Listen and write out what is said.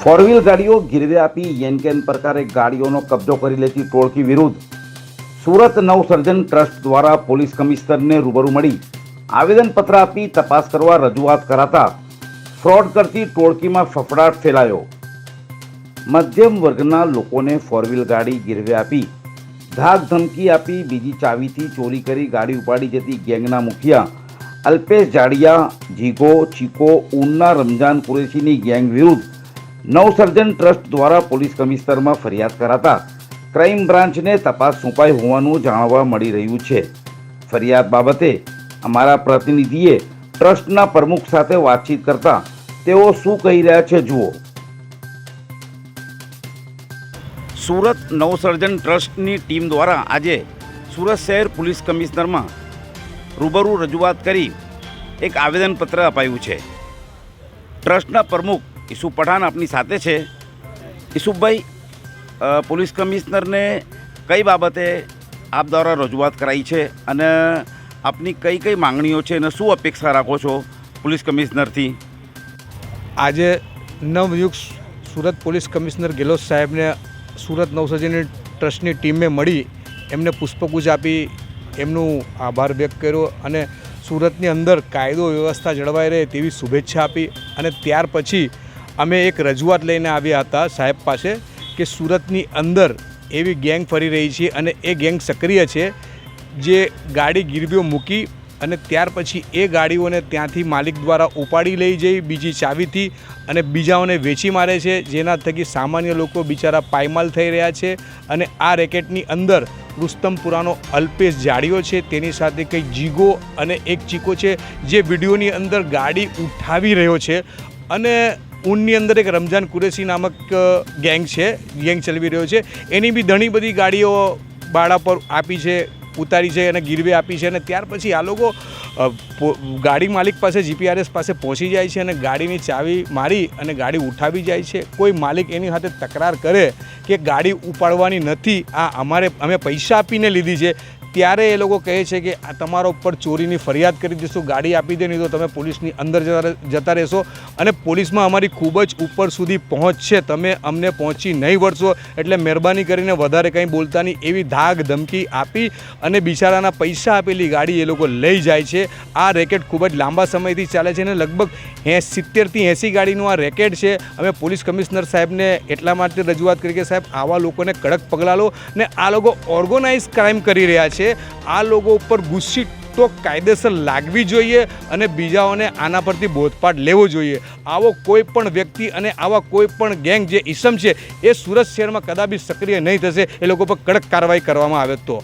Four wheel ગાડીઓ ગીરવે આપી યેનકેન પ્રકારે ગાડીઓનો કબજો કરી લેતી ટોળકી વિરુદ્ધ સુરત નવસર્જન ટ્રસ્ટ દ્વારા પોલીસ કમિશનરને રૂબરૂ મળી આવેદનપત્ર આપી તપાસ કરવા રજૂઆત કરાતા ફ્રોડ કરતી ટોળકીમાં ફફડાટ ફેલાયો। મધ્યમ વર્ગના લોકોને ફોર વ્હીલ ગાડી ગીરવે આપી ધાક ધમકી આપી બીજી ચાવીથી ચોરી કરી ગાડી ઉપાડી જતી ગેંગના મુખિયા અલ્પેશ જાડિયા, જીગો, ચીકો, ઉન્ના રમજાન કુરેશીની ગેંગ વિરુદ્ધ નવસર્જન ટ્રસ્ટ દ્વારા પોલીસ કમિશનરમાં ફરિયાદ કરાતા ક્રાઇમ બ્રાન્ચને તપાસ સોંપાઈ હોવાનું જાણવા મળી રહ્યું છે। ફરિયાદ બાબતે અમારા પ્રતિનિધિએ ટ્રસ્ટના પ્રમુખ સાથે વાતચીત કરતા તેઓ શું કહી રહ્યા છે જુઓ। સુરત નવસર્જન ટ્રસ્ટની ટીમ દ્વારા આજે સુરત શહેર પોલીસ કમિશનરમાં રૂબરૂ રજૂઆત કરી એક આવેદનપત્ર અપાયું છે। ટ્રસ્ટના પ્રમુખ ઈસુફ પઠાણ આપની સાથે છે। ઈસુફભાઈ, પોલીસ કમિશનરને કઈ બાબતે આપ દ્વારા રજૂઆત કરાઈ છે અને આપની કઈ કઈ માંગણીઓ છે અને શું અપેક્ષા રાખો છો પોલીસ કમિશનરથી? આજે નવનિયુક્ત સુરત પોલીસ કમિશનર ગેહલોત સાહેબને સુરત નવસર્જન ટ્રસ્ટની ટીમે મળી એમને પુષ્પગુચ્છ આપી એમનું આભાર વ્યક્ત કર્યો અને સુરતની અંદર કાયદો વ્યવસ્થા જળવાઈ રહે તેવી શુભેચ્છા આપી અને ત્યાર પછી અમે એક રજૂઆત લઈને આવ્યા હતા સાહેબ પાસે કે સુરતની અંદર એવી ગેંગ ફરી રહી છે અને એ ગેંગ સક્રિય છે જે ગાડી ગીરવીઓ મૂકી અને ત્યાર પછી એ ગાડીઓને ત્યાંથી માલિક દ્વારા ઉપાડી લઈ જઈ બીજી ચાવીથી અને બીજાઓને વેચી મારે છે, જેના થકી સામાન્ય લોકો બિચારા પાયમાલ થઈ રહ્યા છે। અને આ રેકેટની અંદર રુસ્તમપુરાનો અલ્પેશ જાડિયો છે, તેની સાથે કંઈ જીગો અને એક ચીકો છે જે વિડીયોની અંદર ગાડી ઉઠાવી રહ્યો છે અને ઊનની અંદર એક રમજાન કુરેશી નામક ગેંગ ચલાવી રહ્યો છે। એની બી ઘણી બધી ગાડીઓ ભાડા પર આપી છે, ઉતારી છે અને ગીરવે આપી છે અને ત્યાર પછી આ લોકો ગાડી માલિક પાસે જીપીઆરએસ પાસે પહોંચી જાય છે અને ગાડીની ચાવી મારી અને ગાડી ઉઠાવી જાય છે। કોઈ માલિક એની સાથે તકરાર કરે કે ગાડી ઉપાડવાની નથી, અમે પૈસા આપીને લીધી છે, ત્યારે એ લોકો કહે છે કે આ તમારા ઉપર ચોરીની ફરિયાદ કરી દઈશું, ગાડી આપી દે, નહીં તો તમે પોલીસની અંદર જતા રહેશો અને પોલીસમાં અમારી ખૂબ જ ઉપર સુધી પહોંચ છે, તમે અમને પહોંચી નહીં વળશો, એટલે મહેરબાની કરીને વધારે કંઈ બોલતા નહીં, એવી ધાક ધમકી આપી અને બિચારાના પૈસા આપેલી ગાડી એ લોકો લઈ જાય છે। આ રેકેટ ખૂબ જ લાંબા સમયથી ચાલે છે અને લગભગ 70થી 80 ગાડીનું આ રેકેટ છે। અમે પોલીસ કમિશનર સાહેબને એટલા માટે રજૂઆત કરી કે સાહેબ આવા લોકોને કડક પગલાં લો ને આ લોકો ઓર્ગેનાઇઝ ક્રાઇમ કરી રહ્યા છે, આ લોકો ઉપર ગુસ્સી તો કાયદેસર લાગવી જોઈએ અને બીજાઓને આના પરથી બોધપાઠ લેવો જોઈએ। આવો કોઈ પણ વ્યક્તિ અને આવા કોઈ પણ ગેંગ જે ઇસમ છે એ સુરત શહેરમાં કદાપી સક્રિય નહીં થશે, એ લોકો પર કડક કાર્યવાહી કરવામાં આવે તો।